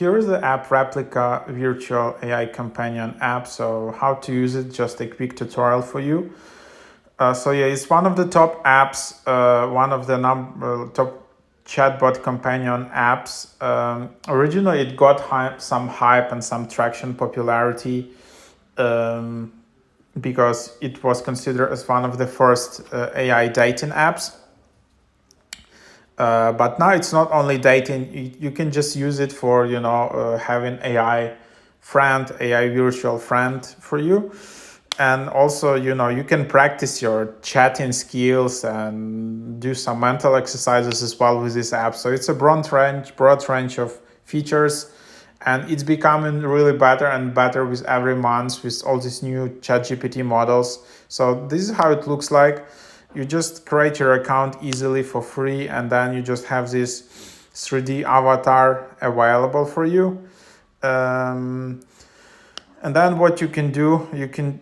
here is the app Replika Virtual AI Companion app. So how to use it, just a quick tutorial for you. So yeah, it's one of the top apps, one of the top chatbot companion apps. Originally, it got some hype and some traction, popularity, because it was considered as one of the first AI dating apps. But now it's not only dating. You can just use it for having AI virtual friend for you. And also, you can practice your chatting skills and do some mental exercises as well with this app. So it's a broad range of features, and it's becoming really better and better with every month with all these new ChatGPT models. So this is how it looks like. You just create your account easily for free, and then you just have this 3D avatar available for you. And then what you can do, you can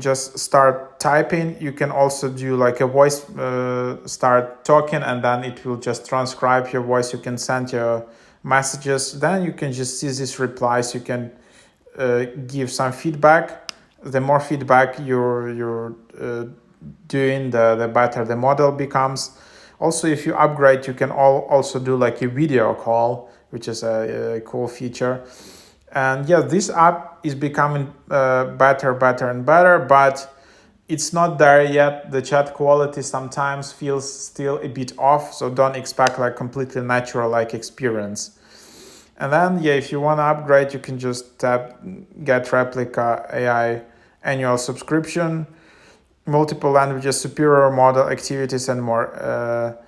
just start typing. You can also do like a voice, start talking, and then it will just transcribe your voice. You can send your messages. Then you can just see these replies. You can give some feedback. The more feedback you're doing, the better the model becomes. Also, if you upgrade, you can also do like a video call, which is a cool feature. And yeah, this app is becoming better and better, but it's not there yet. The chat quality sometimes feels still a bit off, so don't expect like completely natural like experience. And then yeah, if you want to upgrade, you can just tap Get Replika AI annual subscription, multiple languages, superior model activities, and more.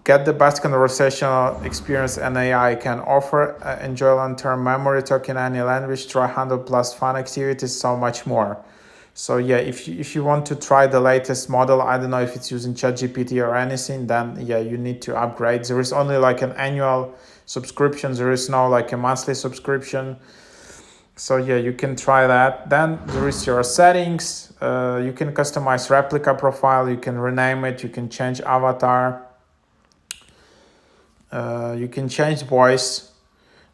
Get the best conversational experience an AI can offer. Enjoy long-term memory, talk in any language, try 100 plus fun activities, so much more. So yeah, if you want to try the latest model, I don't know if it's using ChatGPT or anything, then yeah, you need to upgrade. There is only like an annual subscription. There is no like a monthly subscription. So yeah, you can try that. Then there is your settings. You can customize Replika profile. You can rename it. You can change avatar. You can change voice.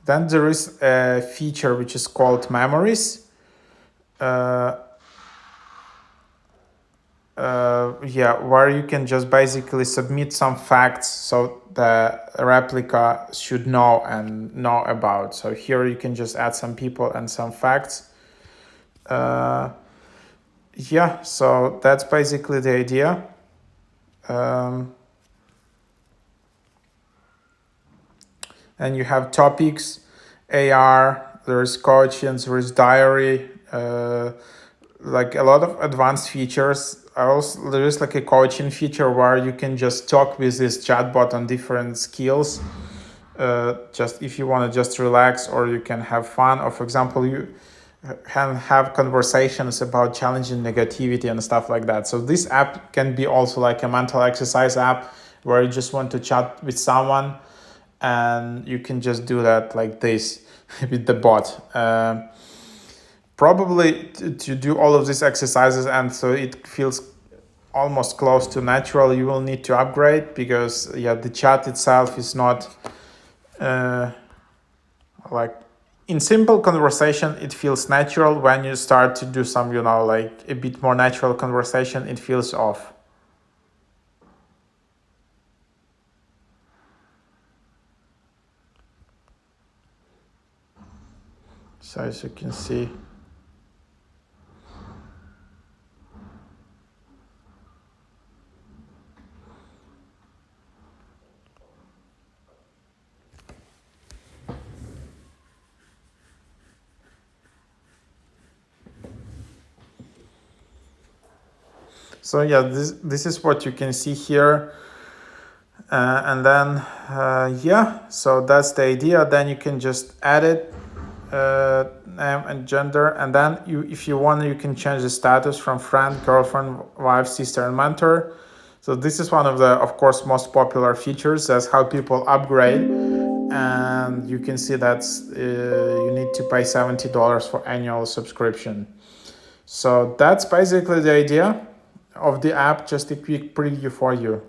Then there is a feature which is called memories. Where you can just basically submit some facts so the replica should know about. So here you can just add some people and some facts. So that's basically the idea. And you have topics, AR, there is coaching, there is diary, like a lot of advanced features. Also, there is like a coaching feature where you can just talk with this chatbot on different skills. Just if you want to just relax, or you can have fun, or for example, you can have conversations about challenging negativity and stuff like that. So this app can be also like a mental exercise app where you just want to chat with someone, and you can just do that like this with the bot. Probably to do all of these exercises, and so it feels almost close to natural, you will need to upgrade, because the chat itself is not like in simple conversation it feels natural. When you start to do some like a bit more natural conversation, it feels off. So as you can see, so yeah, this is what you can see here. And then so that's the idea. Then you can just edit name and gender, and then if you want, you can change the status from friend, girlfriend, wife, sister, and mentor. So this is one of the, of course, most popular features. That's how people upgrade. And you can see that's you need to pay $70 for annual subscription. So that's basically the idea of the app. Just a quick preview for you.